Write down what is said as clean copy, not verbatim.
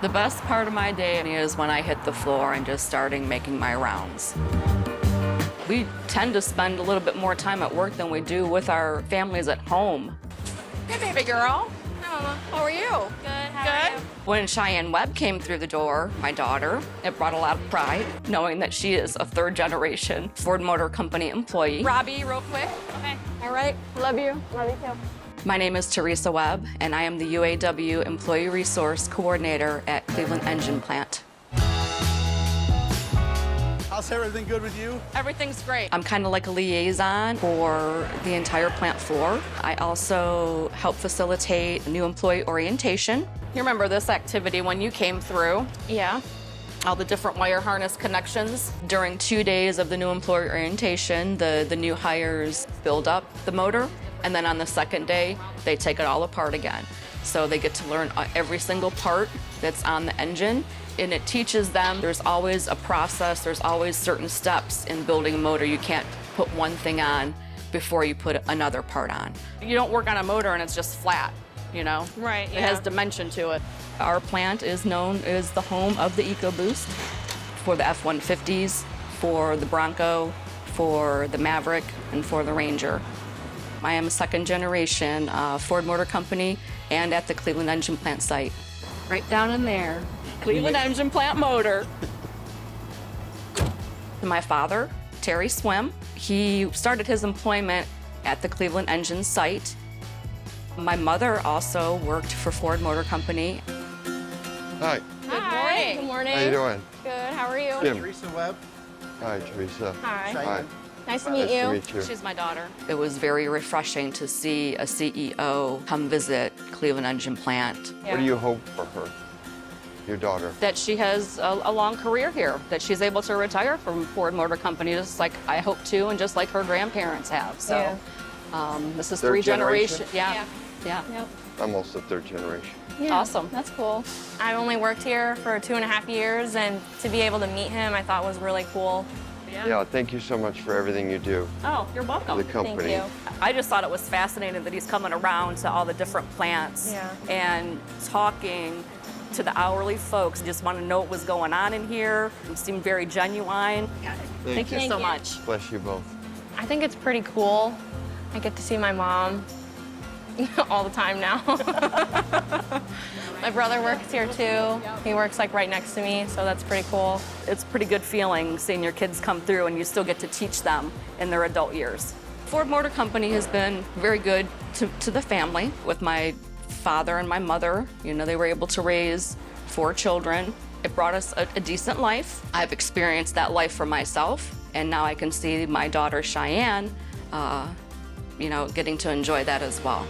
The best part of my day is when I hit the floor and just starting making my rounds. We tend to spend a little bit more time at work than we do with our families at home. Hey, baby girl. Hi, Mama. How are you? Good, how are you? When Cheyenne Webb came through the door, my daughter, it brought a lot of pride knowing that she is a third-generation Ford Motor Company employee. Robbie, real quick. Okay. All right. Love you. Love you too. My name is Teresa Webb, and I am the UAW Employee Resource Coordinator at Cleveland Engine Plant. How's everything good with you? Everything's great. I'm kind of like a liaison for the entire plant floor. I also help facilitate new employee orientation. You remember this activity when you came through? Yeah. All the different wire harness connections. During 2 days of the new employee orientation, the new hires build up the motor, and then on the second day, they take it all apart again. So they get to learn every single part that's on the engine, and it teaches them there's always a process, there's always certain steps in building a motor. You can't put one thing on before you put another part on. You don't work on a motor and it's just flat, you know? Right, It has dimension to it. Our plant is known as the home of the EcoBoost for the F-150s, for the Bronco, for the Maverick, and for the Ranger. I am a second-generation Ford Motor Company and at the Cleveland Engine Plant site. Right down in there, Cleveland Engine Plant motor. My father, Terry Swim, he started his employment at the Cleveland Engine site. My mother also worked for Ford Motor Company. Hi, Good morning. Good morning. how you doing? Good, how are you? Jim. Teresa Webb. Hi, Teresa. Hi. Hi. Nice to meet you. Nice to meet you. She's my daughter. It was very refreshing to see a CEO come visit Cleveland Engine Plant. What do you hope for her, your daughter? That she has a long career here, that she's able to retire from Ford Motor Company just like I hope to and just like her grandparents have. So this is Third three generation? generations. Yeah. Yeah. Yep. Almost the third generation. Yeah, Awesome. That's cool. I've only worked here for 2.5 years, and to be able to meet him, I thought was really cool. Yeah, thank you so much for everything you do Oh, you're for welcome. the company. Thank you. I just thought it was fascinating that he's coming around to all the different plants Yeah. and talking to the hourly folks. Just want to know what was going on in here. It seemed very genuine. Thank you you. so Thank you. much. Bless you both. I think it's pretty cool. I get to see my mom all the time now. My brother works here too. He works like right next to me, so that's pretty cool. It's a pretty good feeling seeing your kids come through and you still get to teach them in their adult years. Ford Motor Company has been very good to the family. With my father and my mother, you know, they were able to raise 4 children. It brought us a decent life. I've experienced that life for myself, and now I can see my daughter Cheyenne, you know, getting to enjoy that as well.